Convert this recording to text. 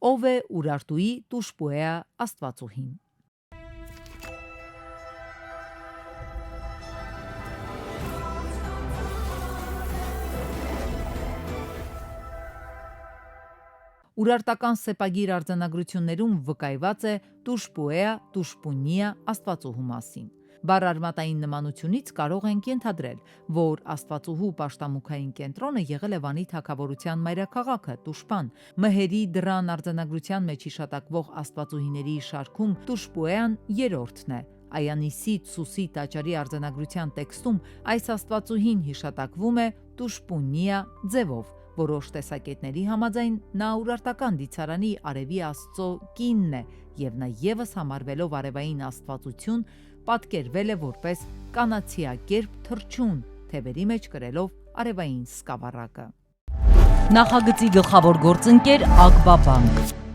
ով է Ուրարտուի Տուշպուեա աստվածուհին։ Ուրարտական սեպագիր արձանագրություններում վկայված է Տուշպուեա, Տուշպունիա աստվածուհու մասին։ Բառարմատային նմանությունից կարող ենք ենթադրել, որ աստվածուհու պաշտամունքային կենտրոնը եղել է Վանի թագավորության մայրաքաղաքը Տուշպան։ Մհերի դռան արձանագրության մեջ հիշատակվող աստվածուհիների շարքում Տուշպուեան երրորդն է։ Այանիսի Սուսի տաճարի արձանագրության տեքստում այս աստվածուհին հիշատակվում է Տուշպունիա ձևով։ Որոշ տեսակետների համաձայն նա ուրարտական դիցարանի արևի աստծո կինն է եւ նա եւս համարվելով արևային աստվածություն պատկերվել է որպես կանացիակերպ թռչուն, թևերի մեջ կրելով արևային սկավառակը։ Նախագծի գլխավոր գործընկեր Ագբաբանկ։